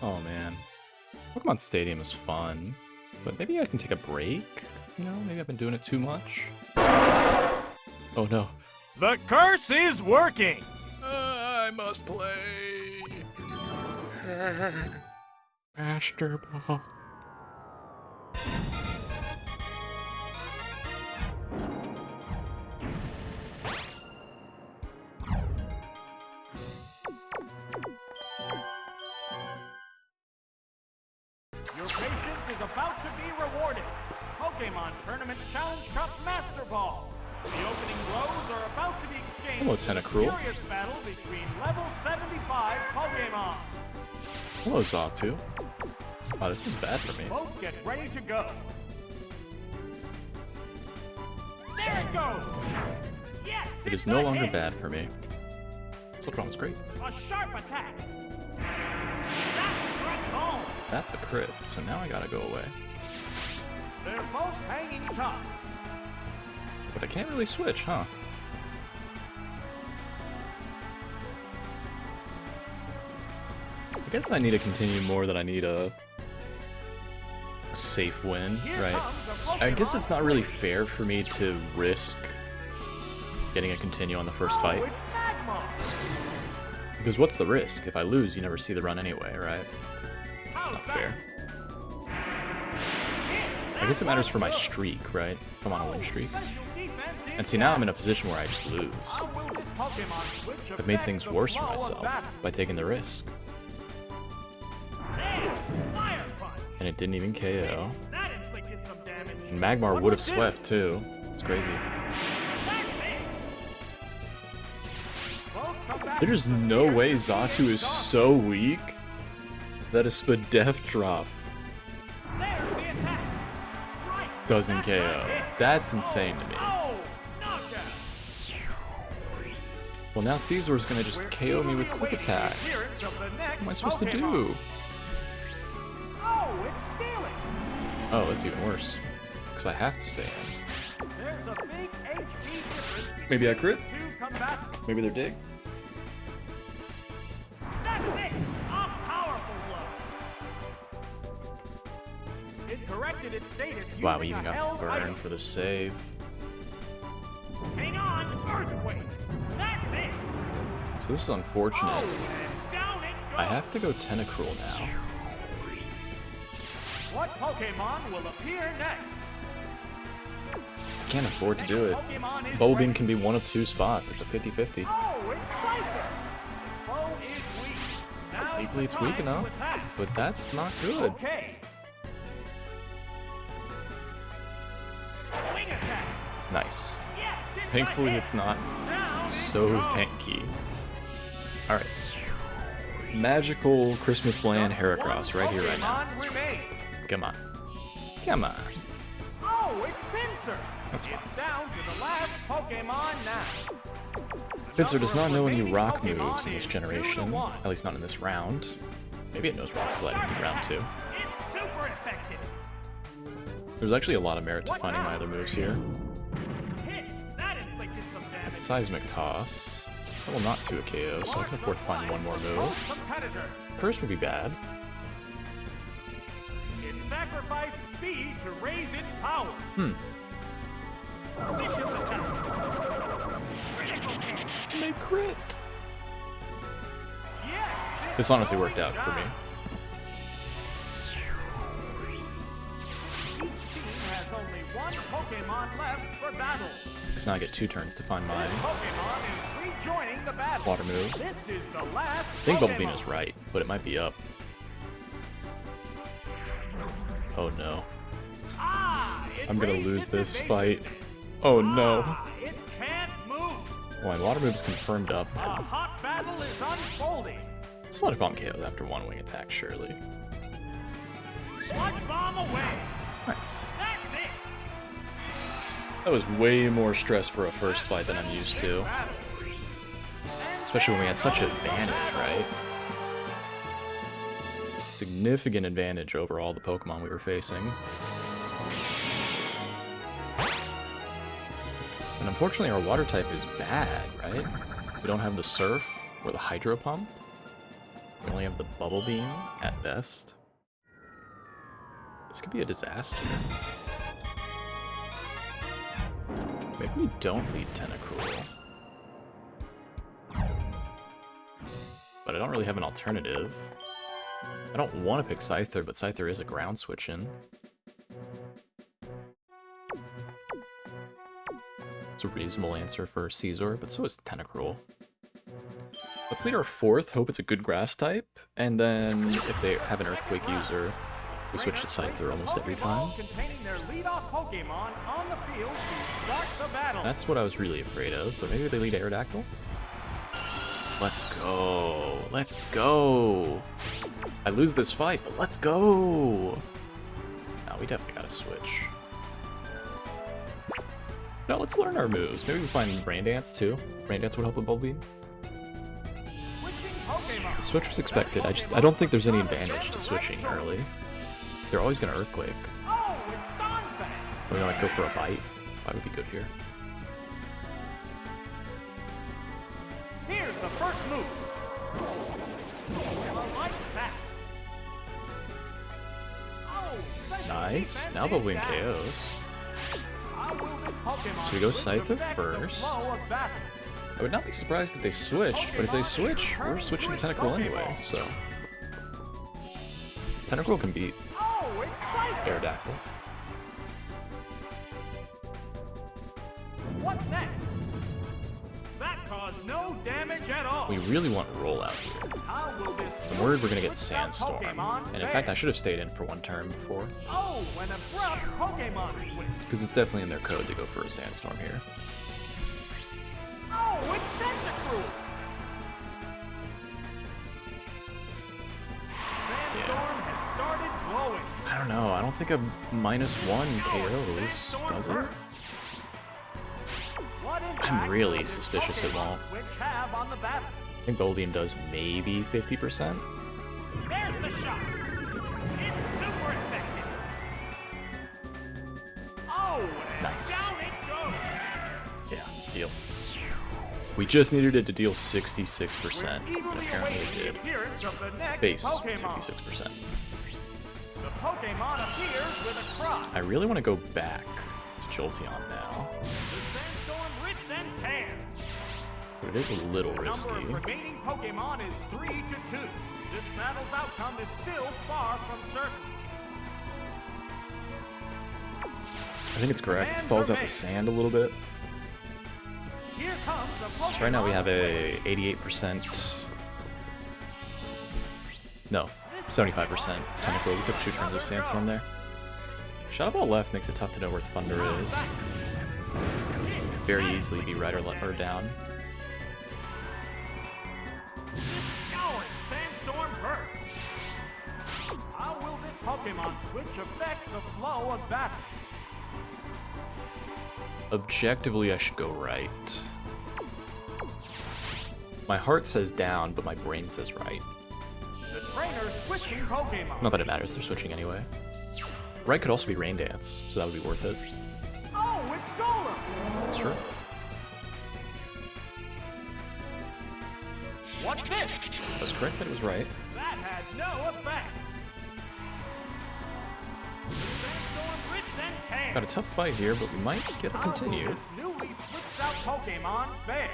Oh man. Pokemon Stadium is fun, but maybe I can take a break? You know, maybe I've been doing it too much. Oh no. The curse is working! I must play. Master Ball. Your patience is about to be rewarded. Pokemon Tournament Challenge Cup Master Ball. The opening blows are about to be exchanged. Hello, Tentacruel. A furious battle between level 75 Pokemon. Hello, Xatu. Wow, this is bad for me. Both get ready to go. There it goes! Yes! It is no longer bad for me. Soltron was great. A sharp attack! That struck home! That's a crit, so now I gotta go away. They're both hanging tough. But I can't really switch, huh? I guess I need to continue more than I need a safe win, right? I guess it's not really fair for me to risk getting a continue on the first fight. Because what's the risk? If I lose, you never see the run anyway, right? It's not fair. I guess it matters for my streak, right? If I'm on a win streak. And see, now I'm in a position where I just lose. I've made things worse for myself by taking the risk. And it didn't even KO. And Magmar would have swept too. It's crazy. There's no way Xatu is so weak that a Spadef drop doesn't KO. That's insane to me. Well, now Caesar's gonna just KO me with Quick Attack. What am I supposed to do? Oh, it's even worse. Because I have to stay in. Maybe I crit? Maybe they're dig? Wow, we even got the burn for the save. Hang on, earthquake. That's it. So this is unfortunate. I have to go Tentacruel now. What Pokemon will appear next? I can't afford to do it. Bubble Beam can be one of two spots. It's a 50-50. Legally it's weak enough, but that's not good. Nice. Thankfully it's not so tanky. Alright. Magical Christmas Land Heracross right here, right now. Come on. Come on. Oh, it's Pinsir. That's fine. It's down to the last Pokemon now. Pinsir does not know any rock moves in this generation, at least not in this round. Maybe it knows Rock Slide in round 2. It's super effective. There's actually a lot of merit to finding my other moves here. That inflicted some damage. That's Seismic Toss. That will not do a KO, so I can afford to find one more move. Curse would be bad. It sacrificed speed to raise its power. They crit! Yes, This honestly worked out for me. each team has only one Pokemon left for battle. Because now I get 2 turns to find my Pokemon is rejoining the battle. water move. This is the last I think Bubble Beam Pokemon. is right, but it might be up. Oh no. I'm gonna lose this fight. Oh no. It can't move. Well, my water move is confirmed up. A hot battle is unfolding. Sludge Bomb KOs after one wing attack, surely. Sludge Bomb away. Nice. That's it. That was way more stress for a first fight than I'm used to. Especially when we had such an advantage, right? Significant advantage over all the Pokemon we were facing. And unfortunately our water type is bad, right? We don't have the Surf or the Hydro Pump. We only only have the Bubble Beam at best. This could be a disaster. Maybe we don't lead Tentacruel. But I don't really have an alternative. I don't want to pick Scyther, but Scyther is a ground switch in. It's a reasonable answer for Caesar, but so is Tentacruel. Let's lead our fourth, hope it's a good grass type, and then if they have an Earthquake user, we switch to Scyther almost every time. That's what I was really afraid of, but maybe they lead Aerodactyl? Let's go! Let's go! I lose this fight, but let's go! No, we definitely gotta switch. No, let's learn our moves. Maybe we find Rain Dance too. Rain Dance would help with Bubble Beam. The switch was expected. I don't think there's any advantage to switching early. They're always gonna Earthquake. We're gonna like go for a bite. That would be good here. Here's the first move. I like that. Nice. Now Bubble Beam KOs. So we go Scyther first. I would not be surprised if they switched, but if they switch, we're switching to Tentacruel anyway, so... Tentacruel can beat Aerodactyl. What's next? That caused no damage at all. We really want Roll out here. I'm worried we're gonna get Sandstorm, and in fact I should have stayed in for one turn before. Oh, an abrupt Pokemon switch. Because it's definitely in their code to go for a Sandstorm here. Oh, it's Tentacruel. Sandstorm has started glowing. I don't know, I don't think a -1 KOs, does it? I'm really suspicious it won't. I think Bubble Beam does maybe 50%. There's the shot. It's super effective. Oh, nice. Down it goes. Yeah, deal. We just needed it to deal 66%, and apparently it did. Base 66%. The Pokemon appears with a cry. I really want to go back to Jolteon now. But it is a little risky. The number of remaining Pokemon is 3 to 2. This battle's outcome is still far from certain. I think it's correct. It stalls out the sand a little bit. Here comes the Pokemon. So right now we have a 88%. No, 75% Tentacruel. We took 2 turns of Sandstorm there. Shadow Ball left makes it tough to know where Thunder is. Very easily be right or left or down. How will this Pokemon switch affect the flow of battle? Objectively, I should go right. My heart says down, but my brain says right. The trainer's switching Pokemon. Not that it matters, they're switching anyway. Right could also be Rain Dance, so that would be worth it. Oh, it's Golem! Sure. What's this? I was correct that it was right. That had no effect. Got a tough fight here, but we might get a continue. Newly switched out Pokemon fair.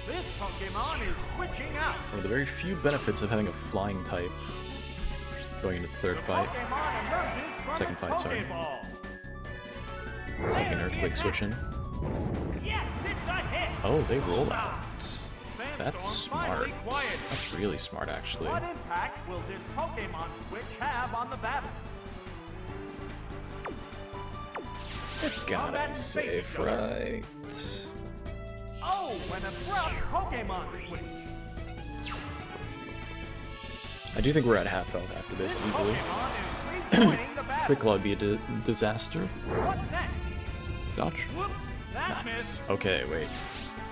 This Pokemon is switching out. One of the very few benefits of having a flying type going into the third fight. Second fight, sorry. It's like an Earthquake switching. Yes, it's a hit. Oh, they roll out. That's smart. That's really smart, actually. What impact will this Pokemon switch have on the battle? It's gotta be safe, right? Oh, an abrupt Pokemon switch. I do think we're at half health after this easily. Quick Claw would be a disaster. What's next? Dodge. Whoop, that Nice. missed. Okay, wait.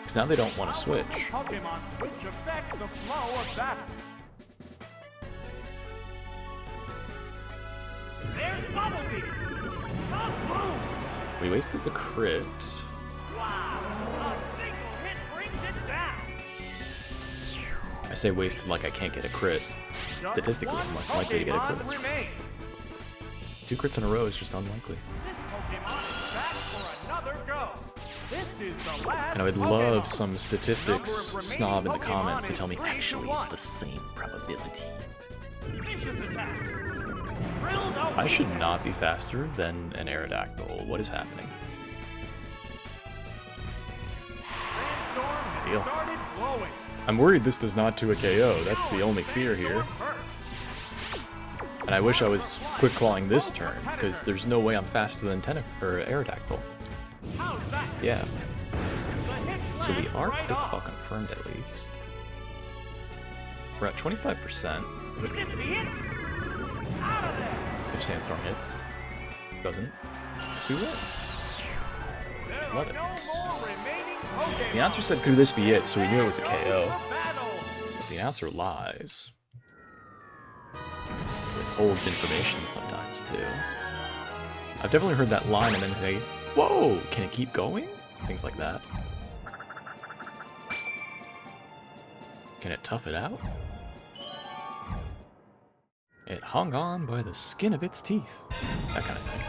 Because now they don't want to switch. Pokemon switch affect the flow of battle. There's Bubble Beam. We wasted the crit. Wow, a single hit brings it down. I say wasted like I can't get a crit. Statistically, I'm less likely to get a crit. 2 crits in a row is just unlikely. And I would love some statistics snob in the comments to tell me actually it's the same probability. I should not be faster than an Aerodactyl. What is happening? Deal. I'm worried this does not do a KO. That's the only fear here. And I wish I was quick clawing this turn, because there's no way I'm faster than Aerodactyl. Yeah. So we are quick claw confirmed at least. We're at 25%. If Sandstorm hits. Doesn't. So we win. Love it. The announcer said, could this be it? So we knew it was a KO. But the announcer lies. Withholds information sometimes, too. I've definitely heard that line and then say, whoa, can it keep going? Things like that. Can it tough it out? It hung on by the skin of its teeth. That kind of thing.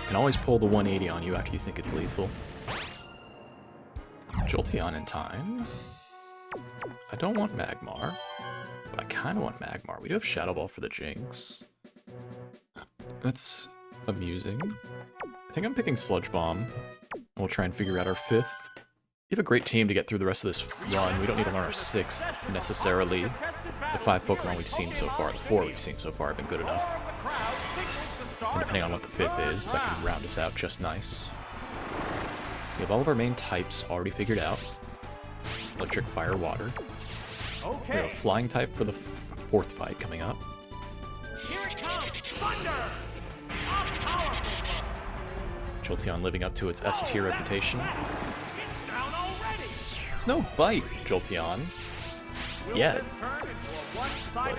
Can always pull the 180 on you after you think it's lethal. Jolteon in time. I don't want Magmar, but I kind of want Magmar. We do have Shadow Ball for the Jinx. That's amusing. I think I'm picking Sludge Bomb. We'll try and figure out our 5th. We have a great team to get through the rest of this run. We don't need to learn our 6th necessarily. The 5 Pokemon we've seen so far, the 4 we've seen so far have been good enough. And depending on what the 5th is, that can round us out just nice. We have all of our main types already figured out. Electric, Fire, Water. We have a Flying type for the 4th fight coming up. Here it comes! Thunder! Jolteon living up to its S-tier reputation. It's no bite, Jolteon. Yet. But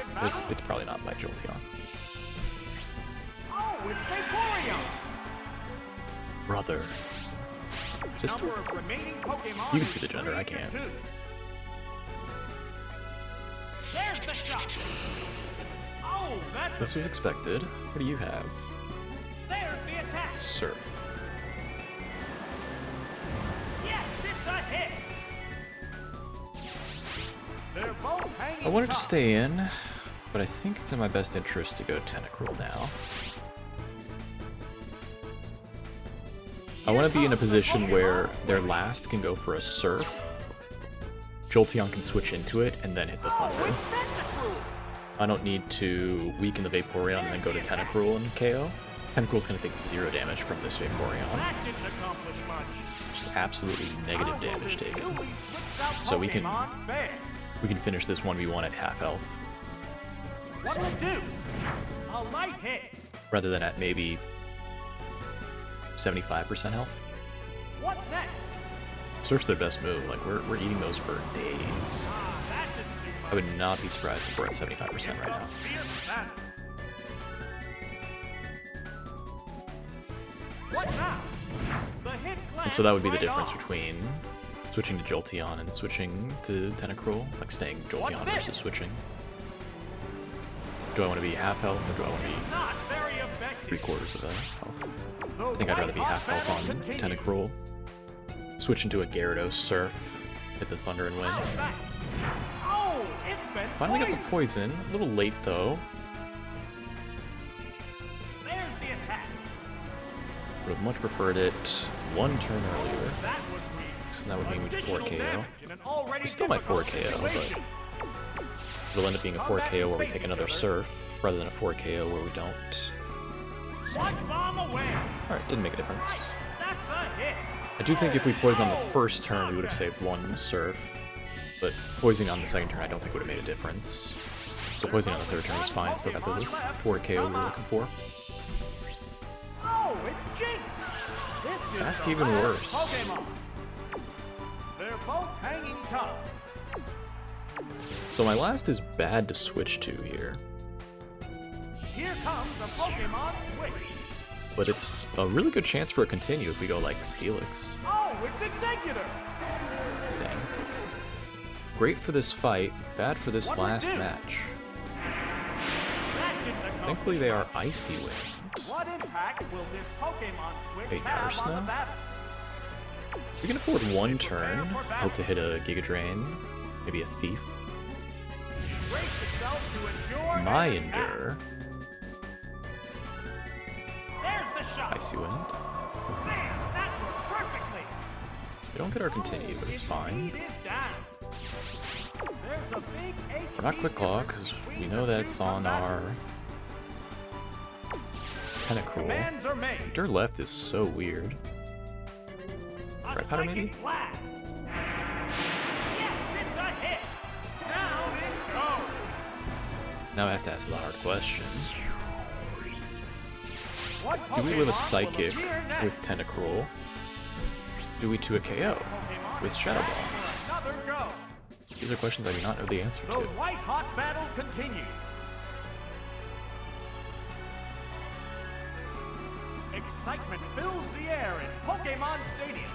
it's probably not by Jolteon. Oh, it's Vaporeon! Brother. Sister? You can see the gender, I can't. There's the shot. Oh, that's This was expected. What do you have? There's the attack. Surf. Yes, it's a hit. They're both hanging I wanted to tough. stay in, but I think it's in my best interest to go Tentacruel now. I want to be in a position where their last can go for a Surf, Jolteon can switch into it, and then hit the Thunder. I don't need to weaken the Vaporeon and then go to Tentacruel and KO. Tentacruel's going to take 0 damage from this Vaporeon. That didn't accomplish much. Just absolutely negative damage taken. So we can finish this 1v1 at half health. What'll it do? A light hit. Rather than at maybe 75% health. What's next? Surf's their best move. Like, we're eating those for days. That didn't do much. I would not be surprised if we're at 75% right now. What now? The hit And so that would be the right difference off. between switching to Jolteon and switching to Tentacruel. Like, staying Jolteon versus switching. Do I want to be half health, or do I want to be Not very effective. 3/4 of the health? Those I think I'd rather be light half health battle on continues. Tentacruel. Switch into a Gyarados, Surf, hit the Thunder and win. How's that? Oh, it's been Finally got the poisoned. poison. A little late, though. There's the attack. Would have much preferred it 1 turn earlier. That was weak. So that would mean we'd Additional 4 KO. damage in an already We still might 4 difficult KO, but situation. it'll end up being a 4 KO where we take another Surf, rather than a 4 KO where we don't. Sludge bomb away. Alright, didn't make a difference. That's a hit. I do think if we poisoned on the first turn, we would have saved 1 Surf. But poisoning on the second turn, I don't think would have made a difference. So poisoning on the third turn was fine. Still got the 4 KO we were looking for. Oh, it's Jinx. This is That's the even last worse. Pokemon. They're both hanging tough. So my last is bad to switch to here. Here comes the Pokemon Switch. But it's a really good chance for a continue if we go like Steelix. Oh, it's Executor. Dang. Great for this fight, bad for this last match. Thankfully they are Icy Wind. What impact will this Pokemon switch Wait, have Curse on the now? battle? We can afford one turn. Hope to hit a Giga Drain, maybe a Thief. Brace yourself to endure and My attack. Endure. There's the shot. Icy Wind. Man, that worked perfectly. So we don't get our continue, but it's fine. Speed is down. There's a big We're not HP Quick Claw, difference because we between know the that's two on our combatants. Tentacruel. Commands are made. Endure left is so weird. A Right powder, maybe? psychic blast. Yes, it's a hit. Down it goes. Now I have to ask the hard question. What Do we live a Pokemon Psychic will appear next? with Tentacruel? Do we to a KO Pokemon with is Shadow back Ball? for another go. These are questions I do not know the answer The to. white-hot battle continues. Excitement fills the air in Pokemon Stadium.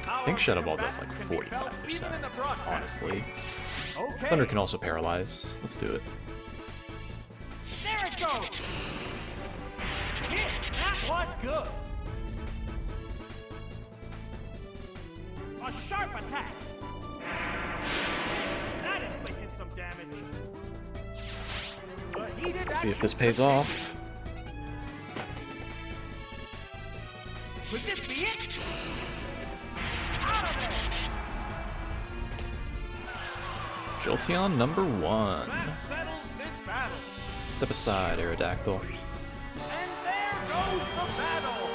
I think Shadow Ball does like 45%, honestly. Okay, Thunder can also paralyze. Let's do it. there it goes. Hit, that was good. A sharp attack. That inflicted some damage. The heated Let's see if action this pays off. Could this be it? Out of there! Jolteon number 1. That settles this battle. Step aside, Aerodactyl. And there goes the battle.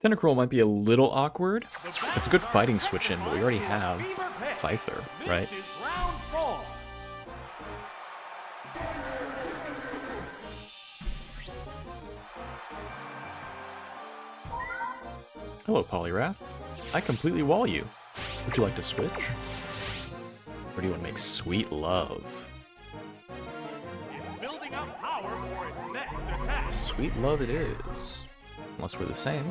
Tentacruel might be a little awkward. It's a good fighting switch in, but we already have Scyther, right? This is round 4. Hello, Poliwrath. I completely wall you. Would you like to switch? Or do you want to make sweet love? It's building up power for its next attack. Sweet love it is. Unless we're the same.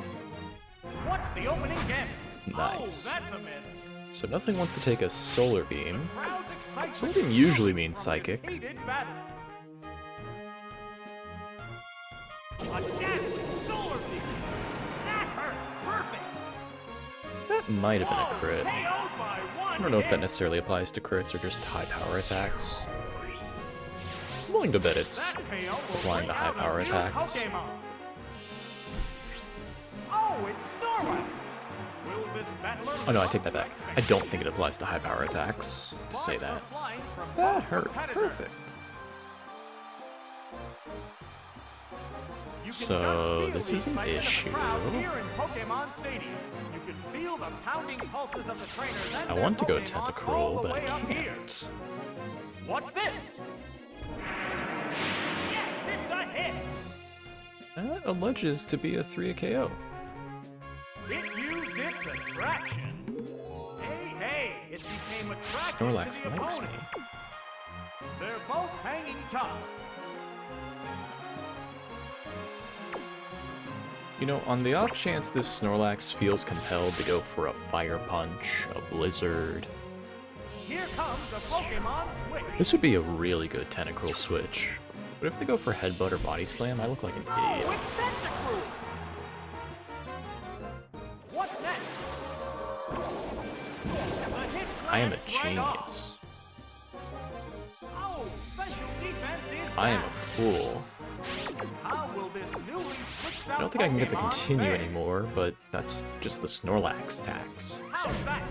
What's the opening gambit? Nice. Oh, that's a miss. So nothing wants to take a Solar Beam. Crowd's excitement Solar Beam usually from means this Psychic. heated battle. A dazzling solar beam. That hurt. Perfect. That might have been a crit. KO'd by one I don't know if that hit. necessarily applies to crits or just high power attacks. I'm willing to bet it's That KO will applying bring the high out a power new attacks. Pokemon. Oh, it's Snorlax. Will this battler Oh no, I take love that back. Spectre? I don't think it applies to high power attacks to say that. That hurt. Perfect. So, this is an issue. I want to go Tentacruel, but I can't. What's this? Yes, it's a hit. That alleges to be a 3 KO. It used its attraction. Hey, it became attracted Snorlax to the likes me. opponent. They're both hanging tough. You know, on the off chance this Snorlax feels compelled to go for a Fire Punch, a Blizzard, Here comes the Pokemon switch. this would be a really good Tentacruel switch. But if they go for Headbutt or Body Slam, I look like an Oh, idiot. it's Tentacruel. What's next? The hit I am a lands right off. genius. Oh, special defense is I am a back. fool. How will this newly switched I out don't think I can get the Pokemon continue fare? anymore, but that's just the Snorlax tax. How's that?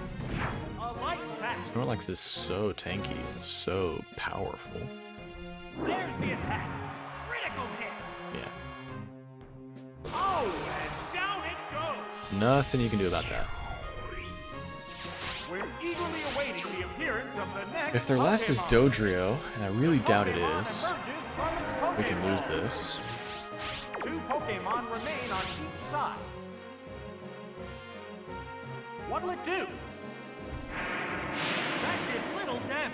A light attack. Snorlax is so tanky and so powerful. There's the attack. Critical hit. Yeah. Oh, and down it goes. Nothing you can do about that. We're eagerly awaiting the appearance of the next If their last is Pokemon. Dodrio, and I really doubt it Pokemon is, emerges from its we can Pokeball. lose this. 2 Pokemon remain on each side. What'll it do? That did little damage.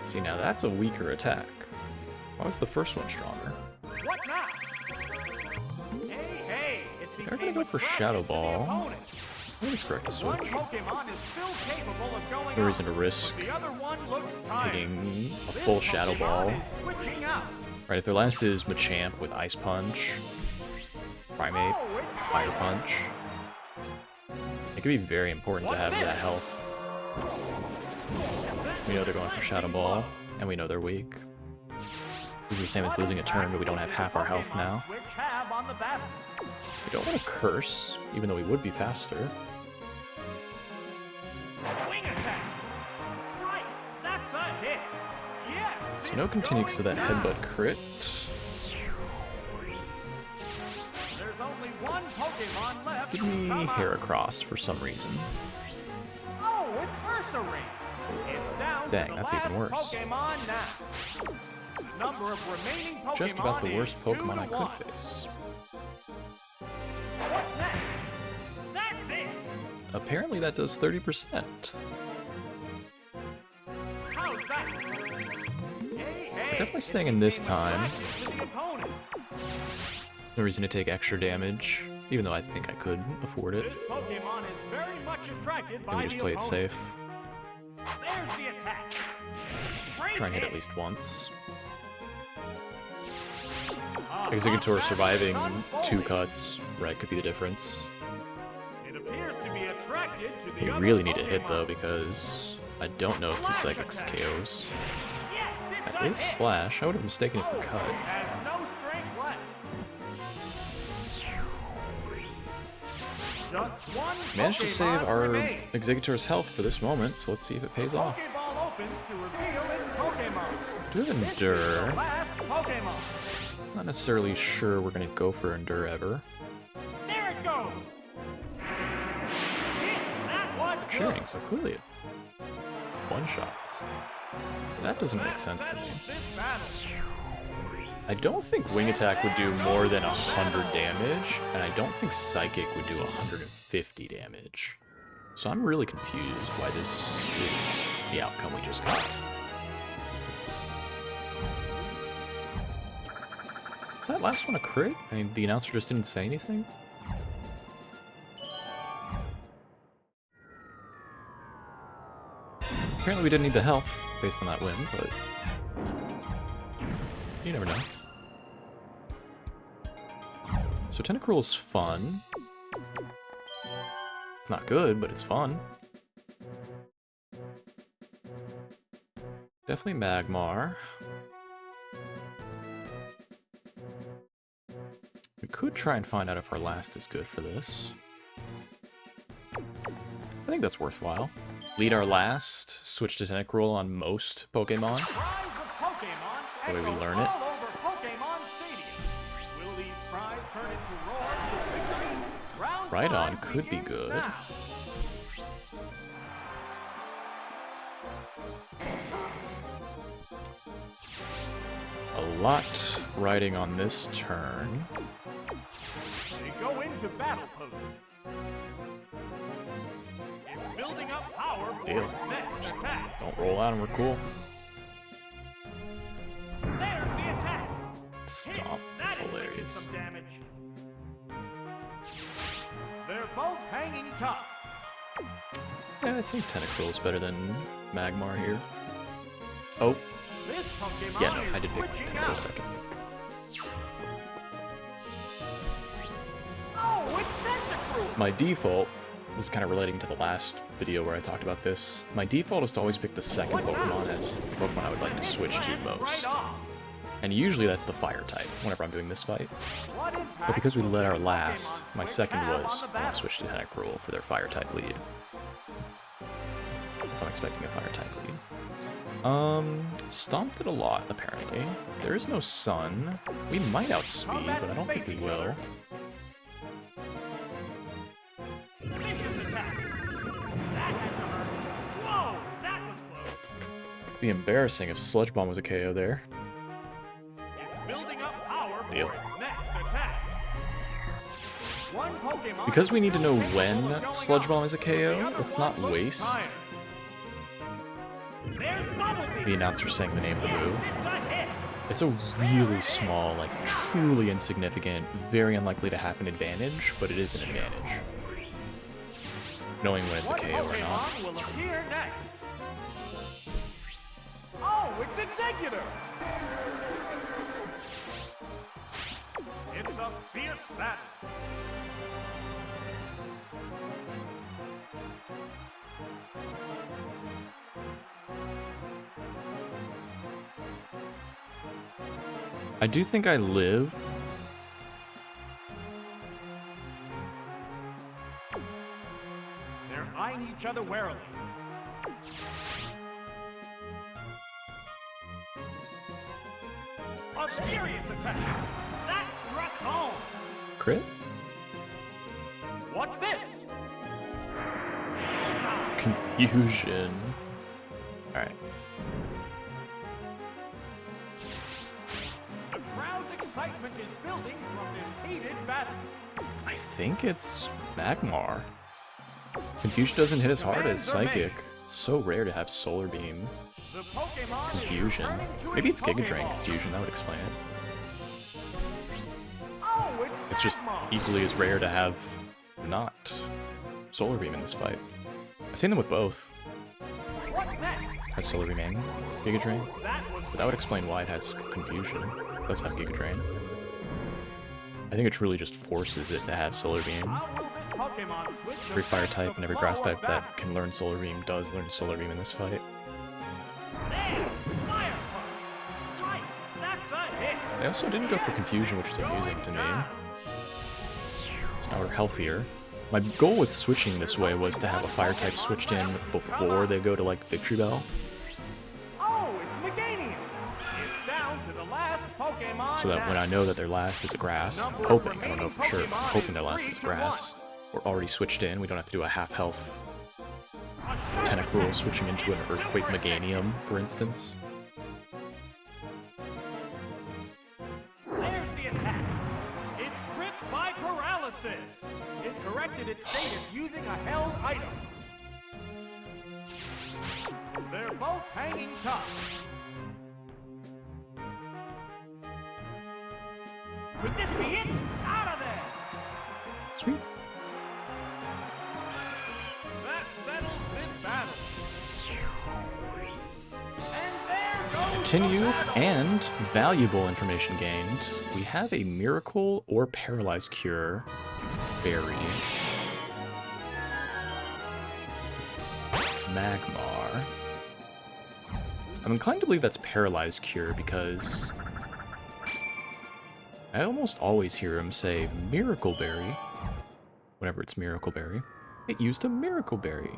See, now that's a weaker attack. Why was the first one stronger? What now? Hey, it They're became gonna go a for threat Shadow to the Ball. opponent. I think it's correct to One switch. Pokemon is still capable of going No up, reason to risk but the other one looks tired. taking a This full Shadow Pokemon Ball. is switching out. Right, if their last is Machamp with Ice Punch, Primate, Oh, it's Fire Punch, it could be very important to have that health. We know they're going for Shadow Ball, and we know they're weak. This is the same as losing a turn, but we don't have half our health now. Switch have on the battle. We don't want to curse, even though we would be faster. Wing attack. Right, that's a hit. Yes. So no continue because of that headbutt crit. There's only one Pokemon left. Give to me come out. Heracross for some reason. Oh, it's Ursaring. It's down Dang, to the that's last even worse. Pokemon now. The number of remaining Pokemon Just about the worst is Pokemon I 2-1. could face. What's next? That's it. Apparently that does 30%. How's that? Hey, definitely it's staying in this became time. attractive to the opponent. No reason to take extra damage, even though I think I could afford it. This Pokemon is very much attracted by And we just the play it opponent. safe. There's the attack. Great Try and hit hit. at least once. Executor Executor surviving 2 cuts, right, could be the difference. It appears to be attracted to the We other really need to hit Pokemon. though, because I don't know if 2 Psychics KOs. Yes, it's That a is hit. Slash. I would have mistaken it for Oh, Cut. it has no strength left. Just one Managed to save Pokemon our remains. Executor's health for this moment, so let's see if it pays off. Pokeball opens to reveal its Pokemon. Do have This is Endure. the last Pokemon. Not necessarily sure we're gonna go for Endure ever. There it goes. Hit. That was good. Cheering, so clearly it one-shots. That doesn't make sense to me. This battle. I don't think Wing Attack would do more than 100 damage, and I don't think Psychic would do 150 damage. So I'm really confused why this is the outcome we just got. Is that last one a crit? I mean, the announcer just didn't say anything? Apparently we didn't need the health based on that win, but you never know. So Tentacruel's fun. It's not good, but it's fun. Definitely Magmar. We could try and find out if our last is good for this. I think that's worthwhile. Lead our last, switch to Tentacruel on most Pokemon. Rise of Pokemon The way we echoes learn it. all over Pokemon Stadium. Will these cries turn into roars of victory? Round Right on, 5 could be begins good. now. A lot riding on this turn. They go into battle pose. It's building up power for Deal. its next attack. Don't roll out and we're cool. There's the attack. Stomp. That's That inflicted hilarious. some damage. They're both hanging tough. Yeah, I think Tentacruel's better than Magmar here. Oh, This Pokemon yeah, no, is I did pick switching Tentacruel out. second. Oh, it's Tentacruel. My default, this is kind of relating to the last video where I talked about this, my default is to always pick the second Pokemon as the Pokemon I would like to switch to most. Right off. And usually that's the Fire type, whenever I'm doing this fight. What impact But because we will led our this last, Pokemon my switch second have was on the I want battle? to switch to Tentacruel for their Fire type lead. if I'm expecting a fire type lead. Stomped it a lot, apparently. There is no sun. We might outspeed, but I don't think we will. It'd be embarrassing if Sludge Bomb was a KO there. Deal. Because we need to know when Sludge Bomb is a KO, let's not waste the announcer saying the name of the move. It's a really small, like truly insignificant, very unlikely to happen advantage, but it is an advantage. Knowing when it's a KO or not. Oh, it's Executor! It's a fierce battle. I do think I live. They're eyeing each other warily. A serious attack! That struck home! Crit? What's this? Confusion. Alright. The crowd's excitement is building from this heated battle. I think it's Magmar. Confusion doesn't hit as hard as Psychic. It's so rare to have Solar Beam. The Pokemon Confusion. Maybe it's Giga Drain Confusion, that would explain it. Oh, It's just equally as rare to have not Solar Beam in this fight. I've seen them with both. What's next? Has Solar Beam and Giga Drain, That was but that would explain why it has Confusion. It does have Giga Drain. I think it truly just forces it to have Solar Beam. how will this Pokemon switch Every fire effects type of and every flow grass of type battle? that can learn Solar Beam does learn Solar Beam in this fight. There! Fire punch! Right! That's a hit! They also didn't go for Confusion, which is amusing to me. So now we're healthier. My goal with switching this way was to have a fire type switched in before they go to like Victory Bell. Oh, it's Meganium! It's down to the last Pokemon So that when I know that their last is a grass, I'm hoping, I don't know for sure, but I'm hoping their last is grass. We're already switched in, we don't have to do a half health Tentacruel switching into an Earthquake Meganium, for instance. There's the attack. It's gripped by paralysis. It corrected its status using a held item. They're both hanging tough. Could this be it? Out of there! Sweet. That settles this battle. And there Let's goes continue, the battle. and valuable information gained. We have a Miracle or Paralyzed Cure berry. Magmar. I'm inclined to believe that's Paralyzed Cure because I almost always hear him say Miracle Berry whenever it's Miracle Berry. It used a Miracle Berry.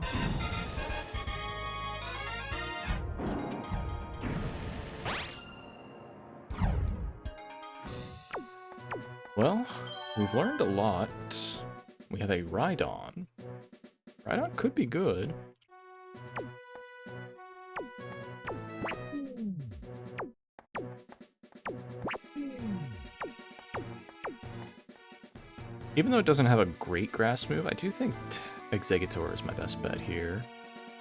Well, we've learned a lot. We have a Rhydon. Rhydon could be good. Even though it doesn't have a great grass move, I do think Exeggutor is my best bet here.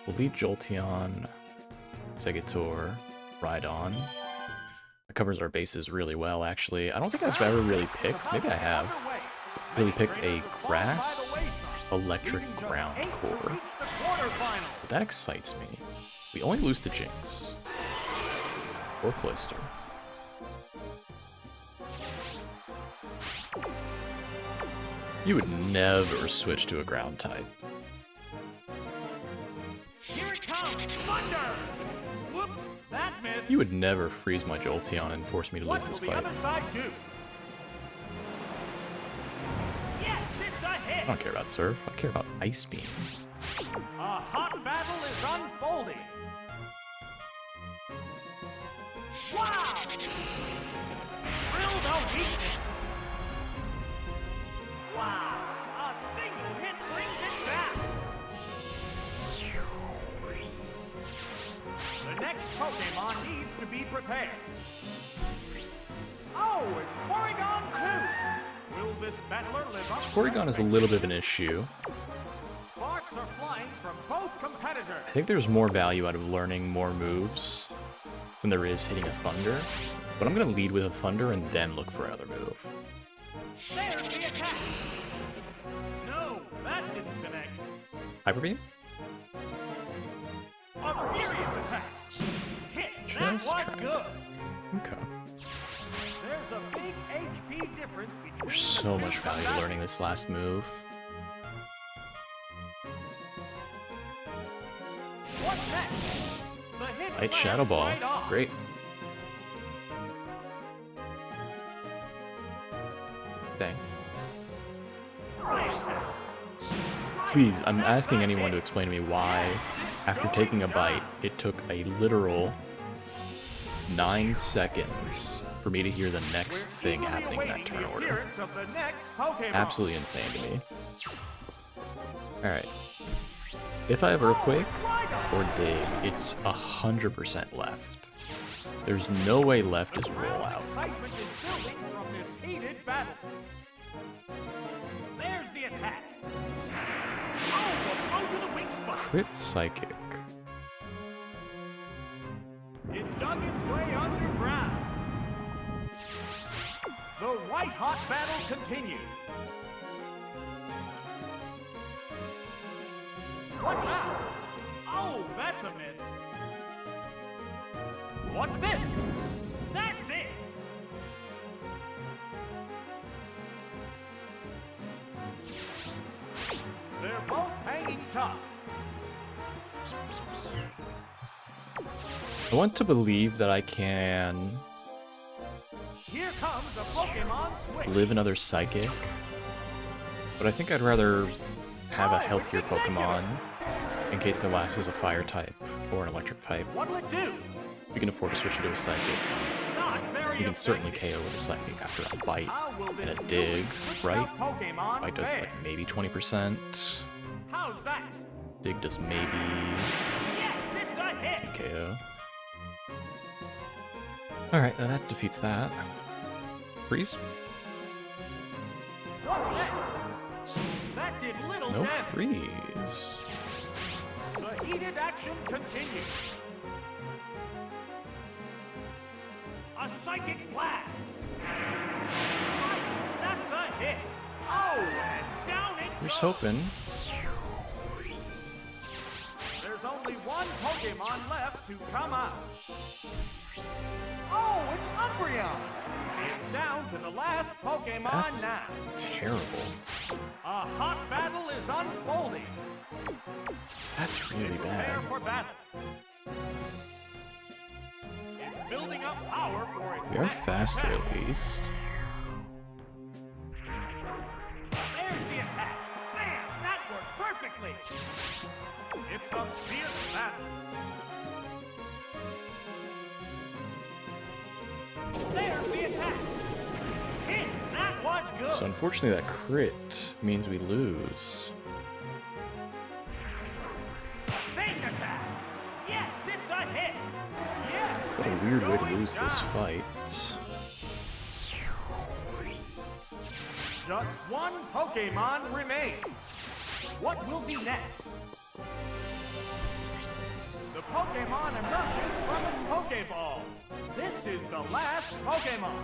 We'll lead Jolteon, Exeggutor, Rhydon. That covers our bases really well, actually. I don't think I've ever really picked, maybe I have, really picked a grass electric ground core. But that excites me. We only lose to Jinx. Or Cloyster. You would never switch to a ground type. Here it comes! Thunder! Whoops! That missed! You would never freeze my Jolteon and force me to lose What this will the fight. other side do? Yes, it's a hit! I don't care about Surf, I care about Ice Beam. A hot battle is unfolding Drill the weakness. Wow! A single hit brings it back. The next Pokemon needs to be prepared. Oh, it's Porygon 2! Will this battler live up? Porygon is a little bit of an issue. Sparks are flying from both competitors. I think there's more value out of learning more moves than there is hitting a Thunder. But I'm going to lead with a Thunder and then look for another move. There's the attack! No, that didn't connect. Hyper Beam? A furious attack! Hit! That Just was trying good! to... Okay. There's a big HP difference between There's so much value to learning this last move. What's next? The hit Light lands Shadow Ball. right off. Great. Dang. Please, I'm asking anyone to explain to me why, after taking a bite, it took a literal 9 seconds for me to hear the next thing happening in that turn order. Absolutely insane to me. Alright. If I have Earthquake or Dig, it's 100% left. There's no way left is roll out. There's the attack. Oh, the blow to the wing spot. Crit Psychic. It dug its way underground. The white-hot battle continues. What's that? Oh, that's a miss. What's this? That's it. They're both hanging tough. I want to believe that I can Here comes a Pokemon switch. live another Psychic, but I think I'd rather have a healthier Pokemon in case the last is a Fire type or an Electric type. What'll it do? We can afford to switch into a Psychic. Not very You can certainly effective. KO with a Psychic after a Bite How will and a this Dig, switched right? out Pokemon Bite does fare? like maybe 20%. How's that? Dig does maybe Yes, it's a hit. KO. Alright, that defeats that. Freeze? What's next? That did little No damage. freeze. The heated action continues. A psychic blast. Right, that's a hit. Oh, and down it Here's goes. hoping. There's only one Pokemon left to come out. Oh, it's Umbreon. It's down to the last Pokemon That's now. terrible. A hot battle is unfolding. That's really Prepare bad. for battle. It's building up power for its We are next faster attack. at least. There's the attack. Bam! That worked perfectly. It's a fierce battle. There's the attack. Hit! That was good. So unfortunately that crit means we lose. Fake attack. Yes, it's a hit. Yes. What a it's weird way to going lose this down. fight. Just one Pokemon remains. What will be next? The Pokemon emerges from its Pokeball. This is the last Pokemon.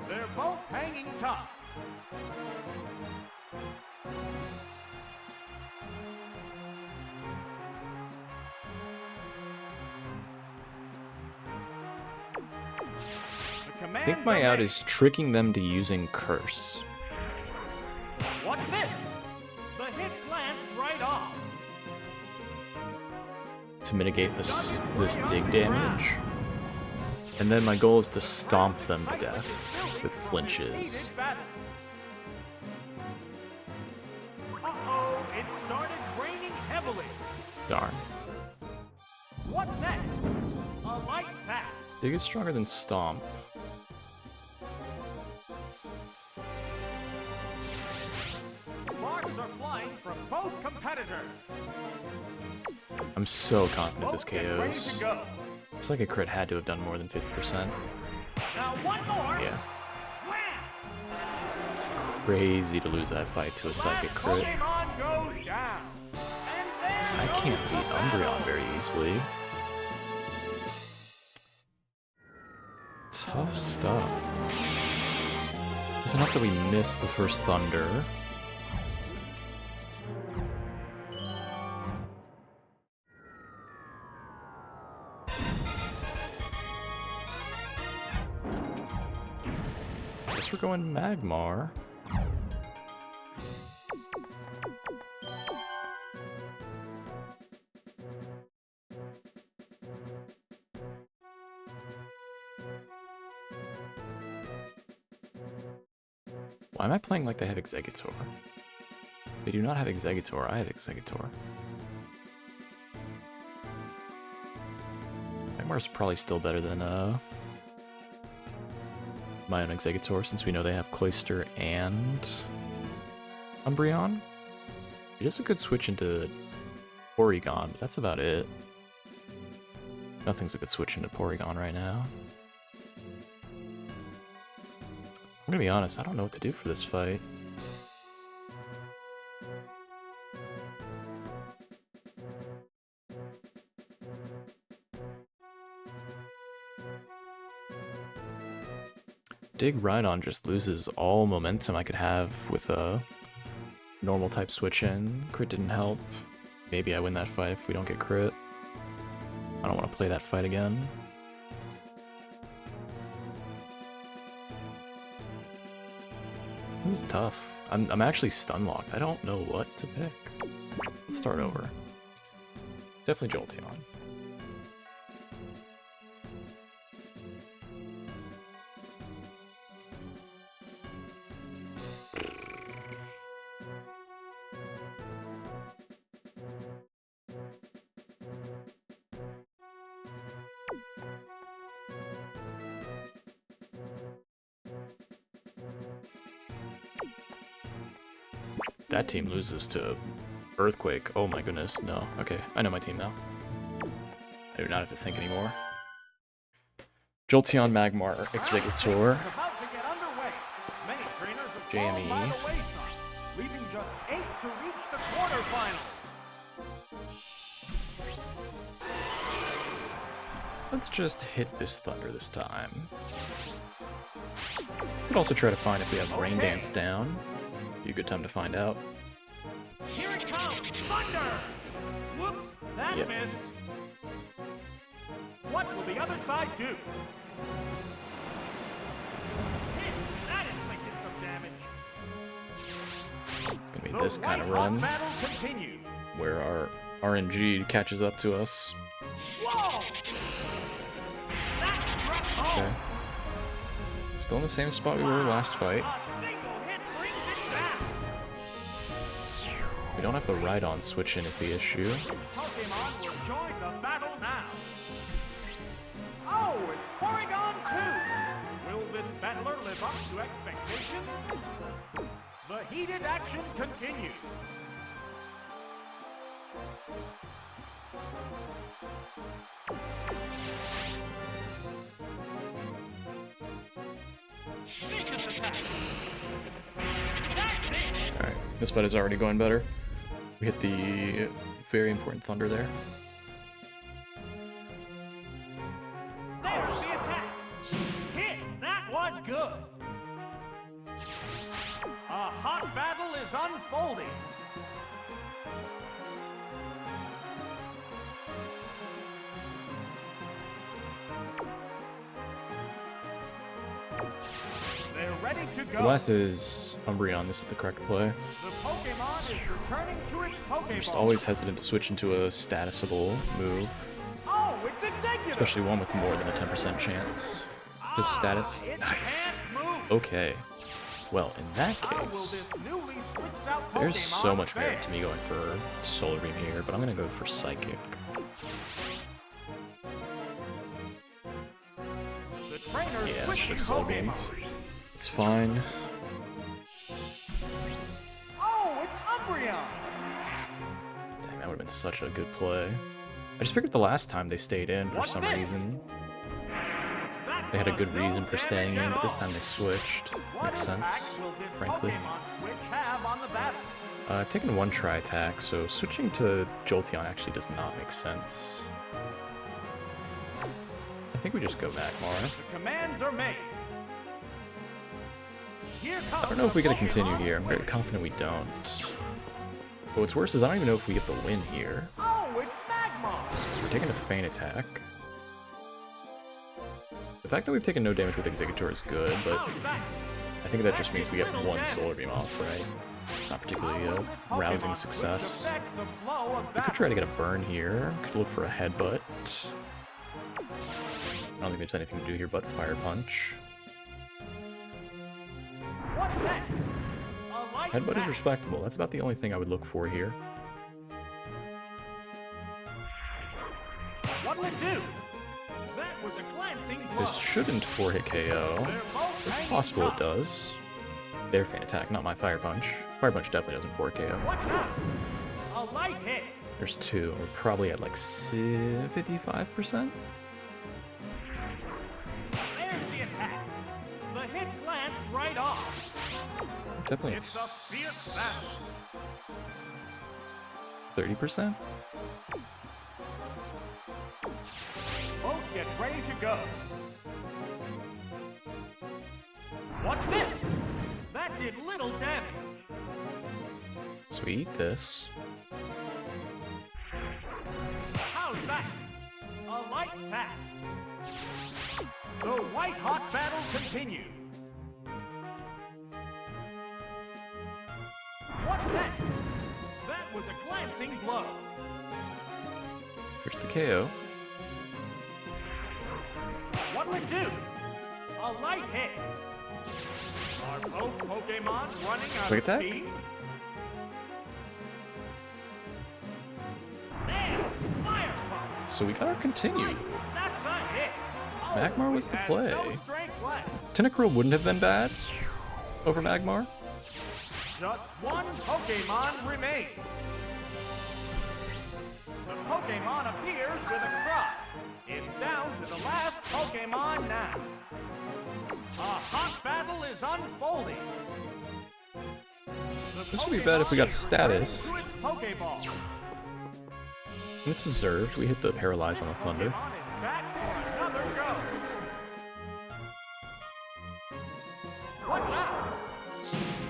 They're both hanging tough. I think my out is tricking them to using Curse. What's this? The hit glanced right off. To mitigate this dig damage. And then my goal is to stomp them to death with flinches. Uh-oh, it started raining heavily. Darn. What's next? A light pack. Dig is stronger than Stomp. Sparks are flying from both competitors. I'm so confident this Both get ready KOs. to go. Looks like a crit had to have done more than 50%. Now one more. Yeah. Wham! Crazy to lose that fight to a psychic crit. Pokemon goes down. And there I can't goes beat the Umbreon battle. very easily. Tough stuff. It's enough that we missed the first Thunder. Guess we're going Magmar. Why am I playing like they have Exeggutor? They do not have Exeggutor, I have Exeggutor. Magmar's probably still better than my own Exeggutor, since we know they have Cloyster and Umbreon. It is a good switch into Porygon, but that's about it. Nothing's a good switch into Porygon right now. I'm gonna be honest, I don't know what to do for this fight. Dig Rhydon just loses all momentum I could have with a normal type switch in. Crit didn't help. Maybe I win that fight if we don't get crit. I don't want to play that fight again. This is tough. I'm actually stun locked. I don't know what to pick. Let's start over. Definitely Jolteon. That team loses to Earthquake. Oh my goodness, no. Okay, I know my team now. I do not have to think anymore. Jolteon, Magmar, Exeggutor, About to get underway. Many trainers have JME. fallen by the wayside, leaving just 8 to reach the quarterfinals. Let's just hit this Thunder this time. Could also try to find if we have Rain Dance down. Be a good time to find out. Here it comes, Thunder! Whoops, that Yep. missed. What will the other side do? Hit, that inflicted some damage. It's gonna be The this kind of white-hot run battle continues. where our RNG catches up to us. Whoa! That struck home. Okay. Still in the same spot we were last fight. A single hit brings it back. We don't have the Rhydon switch in is the issue. Pokemon will join the battle now. Oh, it's Porygon 2. Will this battler live up to expectations? The heated action continues. Vicious attack. That's it. Alright, this fight is already going better. We hit the very important Thunder there. There's the attack. Hit. That was good. A hot battle is unfolding. They're ready to go. The last is Umbreon, this is the correct play. The Pokemon is returning to its Pokeball. I'm just always hesitant to switch into a statusable move, Oh, it's executive. especially one with more than a 10% chance. Just status. It's Nice. advanced move. Okay. Well, in that How will case, this newly switched out there's Pokemon so much fare? merit to me going for Solar Beam here, but I'm gonna go for Psychic. trainer Yeah, I should switching have soul Pokemon. beams. It's fine. Oh, it's Umbreon. Dang, that would have been such a good play. I just figured the last time they stayed in for What's some this? reason. That They had a does good no reason for damage staying in, at but this all. time they switched. What Makes sense, impact will this frankly. Pokemon switch have on the battle? I've taken one tri-attack, so switching to Jolteon actually does not make sense. I think we just go Magmar. The commands are made. Here comes I don't know if we get to continue Pokemon here. I'm very switch. confident we don't. But what's worse is I don't even know if we get the win here. Oh, it's Magmar. So we're taking a feint attack. The fact that we've taken no damage with Exeggutor is good, but How's that? I think that just means we get one Solar Beam off, right? It's not particularly a rousing success. We could try to get a burn here. Could look for a headbutt. I don't think there's anything to do here but Fire Punch. What's that? A light Headbutt is back. respectable. That's about the only thing I would look for here. What'll it do? That was a glancing blow. This shouldn't 4-hit KO. They're both It's hanging possible it tough. does. Their Feint Attack, not my Fire Punch. Fire Punch definitely doesn't 4 KO. What now? A light hit. There's two. We're probably at like 55%? There's the attack. The hit glanced right off. Definitely It's a fierce battle. 30%? Both get ready to go. What's this? That did little damage. So we eat this. How's that? A light pass. The white-hot battle continues. What's that? That was a glancing blow. Here's the KO. What'll it do? A light hit. Are both Pokemon running out Quick of attack? speed? There! Fire Punch! So we got our continue. That's a hit! Oh, Magmar was it the has play. no strength left. Tentacruel wouldn't have been bad over Magmar. Just one Pokemon remains. The Pokemon appears with a cry. It's down to the last Pokemon now. A hot battle is unfolding. The This would be bad if we got Pokemon a is status. returning to its Pokeball. It's deserved. We hit the Paralyze on the Thunder. Pokemon is back for another go. What now?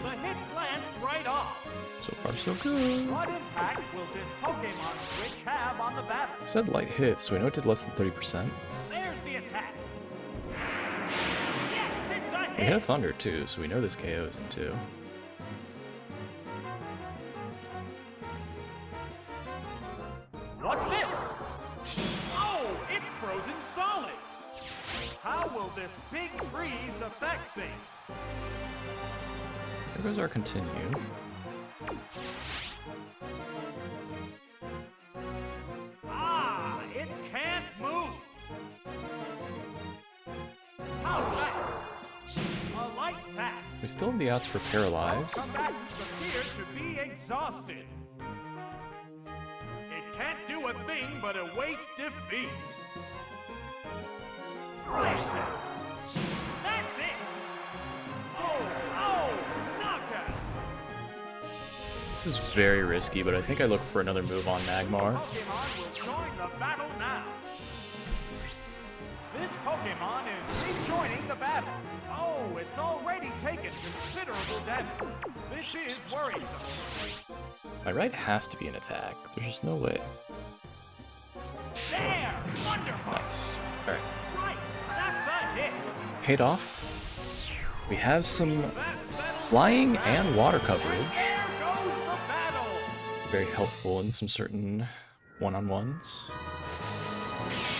The hit glanced right off. So far, so good. What impact will this Pokemon switch have on the battle? It said light hits, so we know it did less than 30%. There's the attack. Yes, it's a We hit a hit. Thunder too, so we know this KOs in two. What's this? Oh, it's frozen solid. How will this big freeze affect things? There goes our continue. Ah, it can't move. How's that? A light pack. We still have the outs for Paralyze. Combatants appear to be exhausted. It can't do a thing but await defeat. That's it. Oh, knockout. This is very risky, but I think I look for another move on Magmar. Pokemon will join the battle now. This Pokemon is rejoining the battle. Oh, it's already taken considerable damage. This is worrisome. My right has to be an attack. There's just no way. There! Wonderful! Nice. Alright. Right! That's a hit! Paid off. We have some That settles flying the battle. and water coverage. There goes the battle! Very helpful in some certain one-on-ones.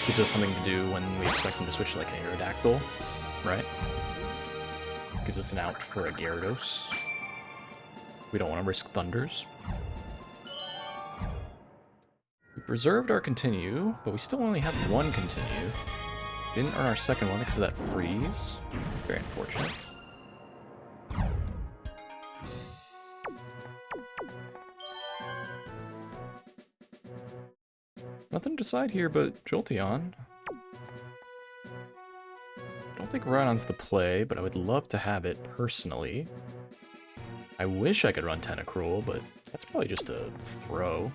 Gives us something to do when we expect them to switch to like an Aerodactyl, right? Gives us an out for a Gyarados. We don't want to risk Thunders. We preserved our continue, but we still only have one continue. Didn't earn our second one because of that freeze. Very unfortunate. Nothing to decide here but Jolteon. I don't think Rhydon's the play, but I would love to have it personally. I wish I could run Tentacruel, but that's probably just a throw.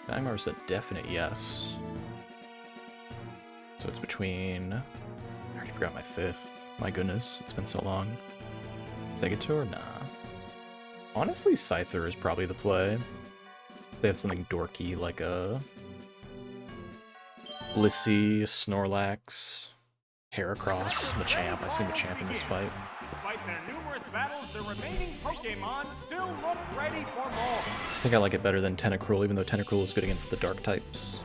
Magmar's a definite yes. So it's between... I already forgot my fifth. My goodness, it's been so long. Exeggutor? Nah. Honestly, Scyther is probably the play. They have something dorky like a... Blissey, Snorlax, Heracross, Machamp. I see Machamp in this fight. Despite their numerous battles, the remaining Pokemon still look ready for more. I think I like it better than Tentacruel, even though Tentacruel is good against the dark types.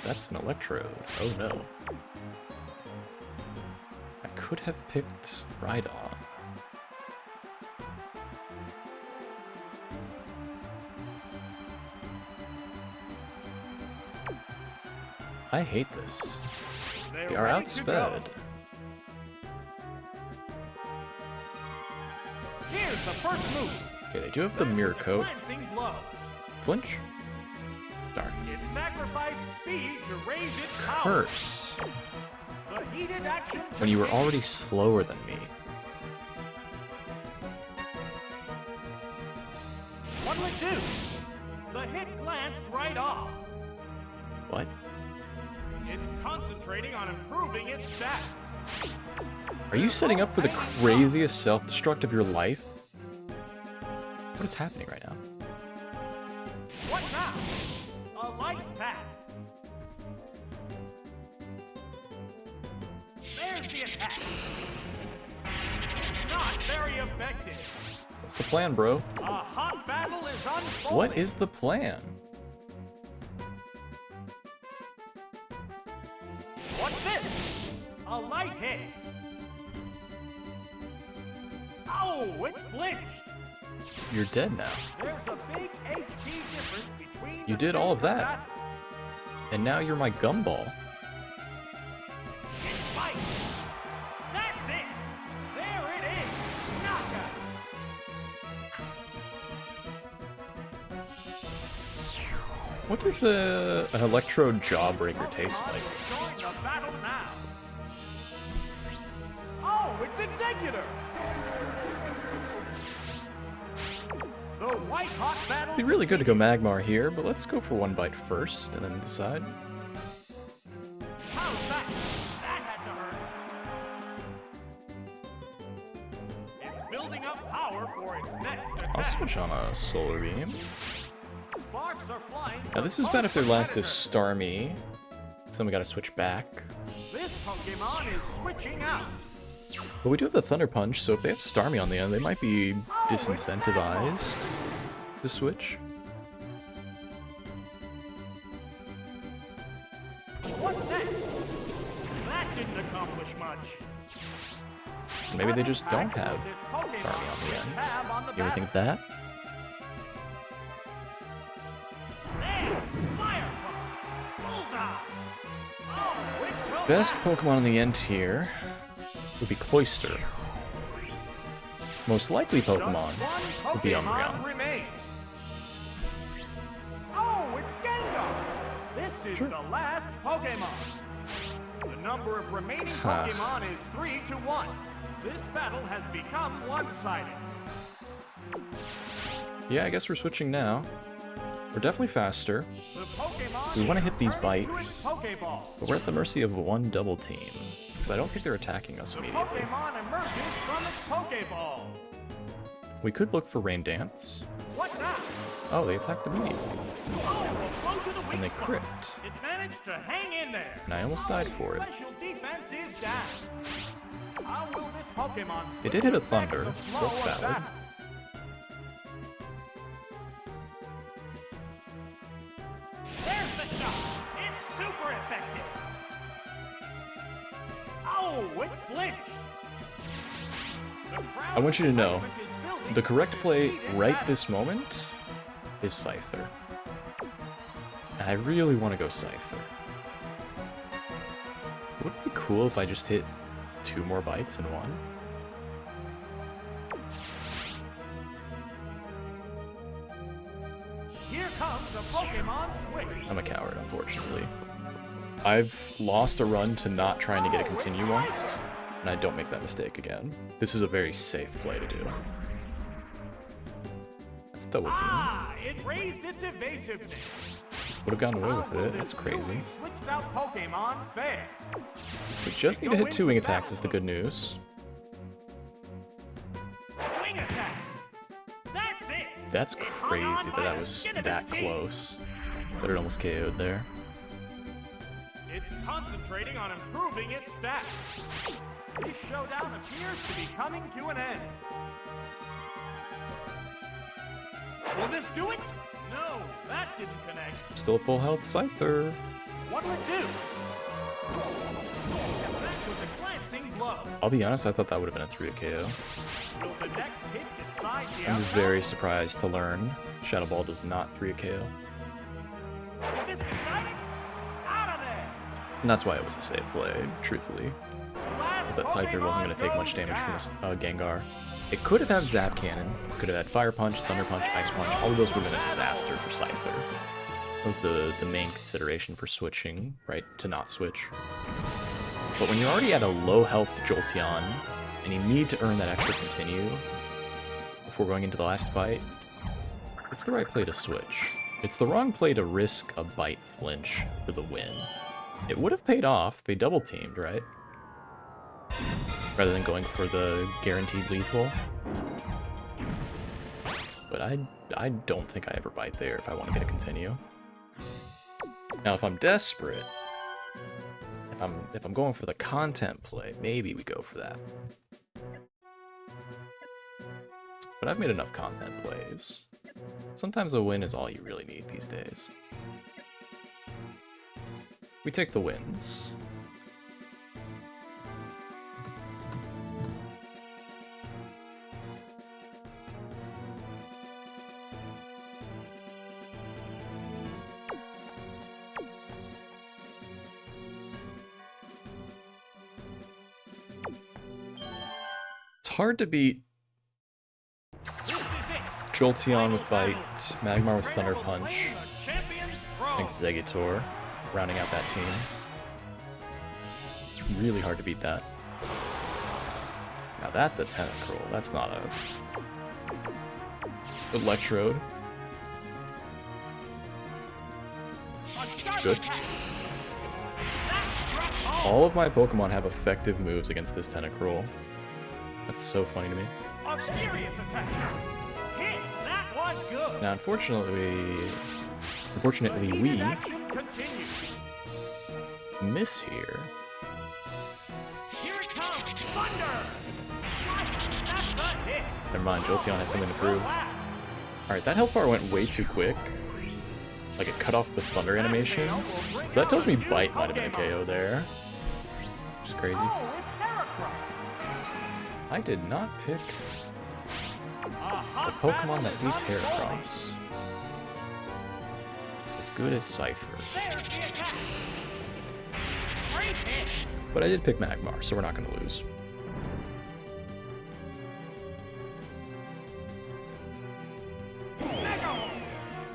That's an Electrode. Oh no. I could have picked Rhydon. I hate this. They are outsped. Here's the first move. Okay, they do have the Mirror Coat. Flinch? Darn. It sacrificed speed to raise its power. Curse. The heated action When you were already slower than me. What'll it do? The hit glanced right off. What? It's concentrating on improving its stats. Are you setting up for the craziest self-destruct of your life? What is happening right now? What now? A light path. There's the attack. Not very effective. What's the plan, bro? A hot battle is unfolding. What is the plan? What's this? A light hit. Oh, it flinched. You're dead now. There's a big HP difference between You did all of that. And now you're my gumball. It bites. That's it. There it is. Knockout. What does an Electrode Jawbreaker taste like? Join the battle now. Oh, it's Exeggutor. The white hot battle. It'd be really good to go Magmar here, but let's go for one bite first and then decide. How's that? That had to hurt. It's building up power for its next attack. I'll switch on a Solar Beam. Sparks are flying. Now this is bad if their last is Starmie. So we gotta switch back. This Pokemon is switching out. But we do have the Thunder Punch, so if they have Starmie on the end, they might be disincentivized to switch. What's that? That didn't accomplish much. Maybe they just don't have Starmie on the end. You ever think of that? There! Fire! Bullseye! Oh, it will Best Pokemon on the end here would be Cloyster. Most likely Pokemon would be Umbreon. Remains. Oh, it's Gengar! This is Sure. the last Pokemon. The number of remaining Pokemon is 3-1. This battle has become one-sided. Yeah, I guess we're switching now. We're definitely faster. The Pokemon We want to is hit these returning to bites, its Pokeball. but we're at the mercy of one double team. Because I don't think they're attacking us The immediately. Pokemon emerges from its Pokeball. We could look for Rain Dance. What now? Oh, they attacked immediately. Oh, a blow to the weak And they spot. crit. It managed to hang in there. And I almost died for it. Special defense is down. How will this Pokemon They did hit a switch back Thunder, the so that's flow of valid. battle? There's the shot. It's super effective. Oh, it flinched. I want you to know, the correct play right this moment is Scyther. And I really want to go Scyther. Would it be cool if I just hit 2 more bites in one? Here comes the Pokemon Switch. I'm a coward, unfortunately. I've lost a run to not trying to get a continue once, and I don't make that mistake again. This is a very safe play to do. That's double team. Ah, it raised its evasiveness. Would have gotten away with it. That's crazy. Switched out Pokemon fair. We just need to hit 2 wing attacks is the good news. Wing attack. That's it. That's crazy that that was that close. But it almost KO'd there. It's concentrating on improving its stats. This showdown appears to be coming to an end. Will this do it? No, that didn't connect. Still full health Scyther. What will it do? That was a glancing blow. I'll be honest, I thought that would have been a 3 to KO. Will the next hit decide the I'm outcome? very surprised to learn Shadow Ball does not 3 KO. Is this exciting? Out of there! And that's why it was a safe play, truthfully. Because that Scyther wasn't going to take much damage from this Gengar. It could have had Zap Cannon, could have had Fire Punch, Thunder Punch, Ice Punch. All of those would have been a disaster for Scyther. That was the main consideration for switching, right, to not switch. But when you're already at a low health Jolteon, and you need to earn that extra continue before going into the last fight, it's the right play to switch. It's the wrong play to risk a bite flinch for the win. It would have paid off, they double teamed, right? Rather than going for the guaranteed lethal. But I don't think I ever bite there if I want to get a continue. Now if I'm desperate, if I'm going for the content play, maybe we go for that. But I've made enough content plays. Sometimes a win is all you really need these days. We take the wins. It's hard to beat Jolteon with Bite, Magmar with Thunder Punch, I think Zegator rounding out that team. It's really hard to beat that. Now that's a Tentacruel, that's not a Electrode. Good. All of my Pokemon have effective moves against this Tentacruel. That's so funny to me. Now, unfortunately, we miss here. Never mind, Jolteon had something to prove. Alright, that health bar went way too quick. Like, it cut off the Thunder animation. So that tells me Bite might have been a KO there. Which is crazy. I did not pick the Pokemon that beats Heracross. As good as Scyther. But I did pick Magmar, so we're not going to lose.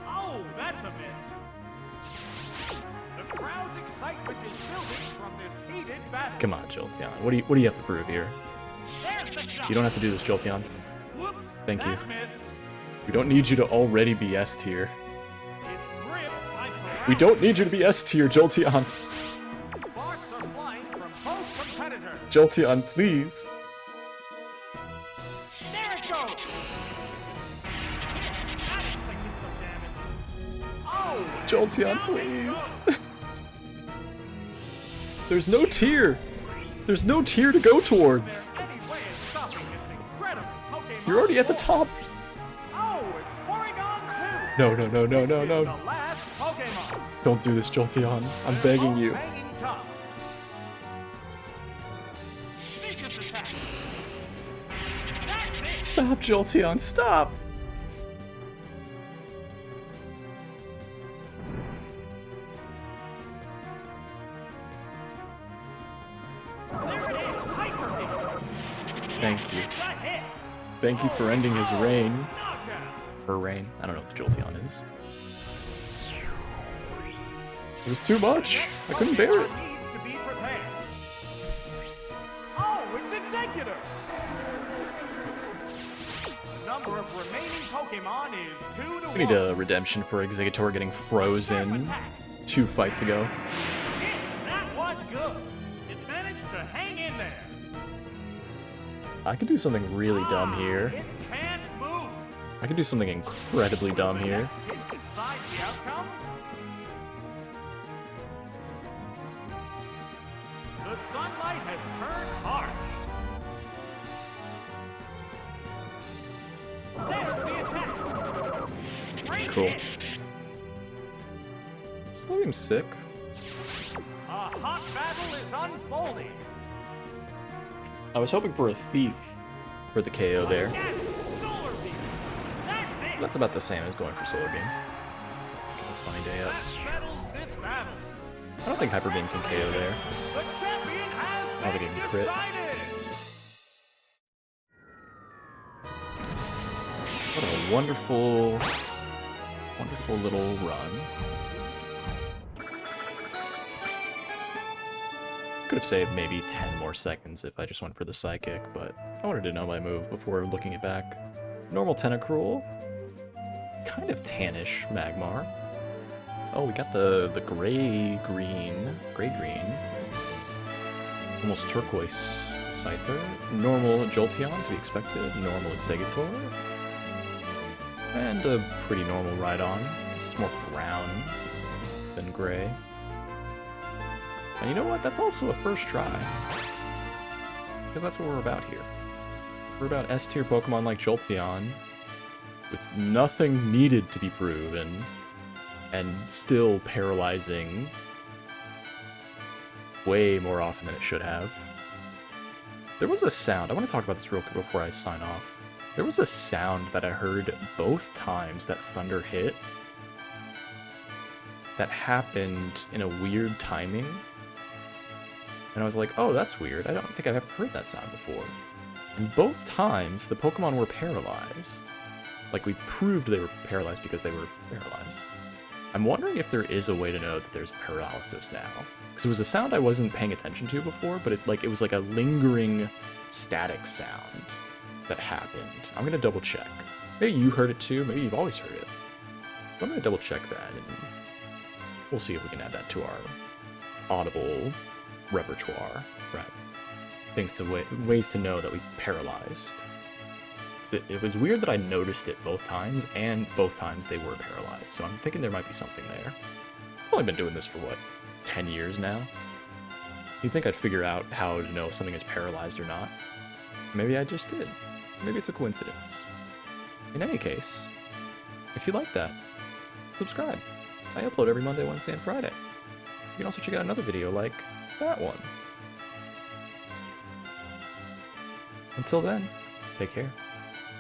Oh, that's a miss. The crowd's excitement is building from this heated battle. Come on, Jolteon. What do you have to prove here? You don't have to do this, Jolteon. Thank you. We don't need you to already be S tier. We don't need you to be S tier, Jolteon. Jolteon, please. There it goes. Oh, Jolteon, please. There's no tier. There's no tier to go towards. You're already at the top. No, no, no, no, no, no. Don't do this, Jolteon. I'm begging you. Stop, Jolteon, stop! Thank you. It's a hit. Thank you for ending his reign. Knockout. Her reign. I don't know what the Jolteon is. It was too much. I couldn't bear it. Pokemon needs to be prepared. Oh, it's Executor. The number of remaining Pokemon is 2 to 1. We need a redemption for Executor getting frozen 2 fights ago. That was good. It managed to hang in there. I could do something really dumb here. It can't move. I could do something incredibly dumb here. It decides the outcome. The sunlight has turned harsh. There's the attack. Great Cool. hit. Slow him sick. A hot battle is unfolding. I was hoping for a thief for the KO there. Yes, Solar Beam. That's it. That's about the same as going for Solar Beam. Get the Sunny Day up. That settles this battle. I don't think Hyper Beam can KO there. The champion has I think he been can crit. decided. What a wonderful, wonderful little run. Could have saved maybe 10 more seconds if I just went for the Psychic, but I wanted to know my move before looking it back. Normal Tentacruel. Kind of tannish Magmar. Oh, we got the gray-green. Almost turquoise Scyther. Normal Jolteon to be expected. Normal Executor. And a pretty normal Rhydon. It's more brown than gray. And you know what? That's also a first try. Because that's what we're about here. We're about S-tier Pokemon like Jolteon, with nothing needed to be proven, and still paralyzing way more often than it should have. There was a sound, I want to talk about this real quick before I sign off. There was a sound that I heard both times that Thunder hit that happened in a weird timing. And I was like, oh, that's weird. I don't think I've ever heard that sound before. And both times, the Pokemon were paralyzed. Like, we proved they were paralyzed because they were paralyzed. I'm wondering if there is a way to know that there's paralysis now. Because it was a sound I wasn't paying attention to before, but it was like a lingering static sound that happened. I'm going to double check. Maybe you heard it too. Maybe you've always heard it. But I'm going to double check that, and we'll see if we can add that to our Audible repertoire, right? Ways to know that we've paralyzed. It was weird that I noticed it both times, and both times they were paralyzed, so I'm thinking there might be something there. I've only been doing this for, what, 10 years now? You'd think I'd figure out how to know if something is paralyzed or not. Maybe I just did. Maybe it's a coincidence. In any case, if you like that, subscribe. I upload every Monday, Wednesday, and Friday. You can also check out another video like that one. Until then, take care.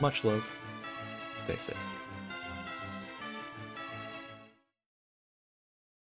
Much love. Stay safe.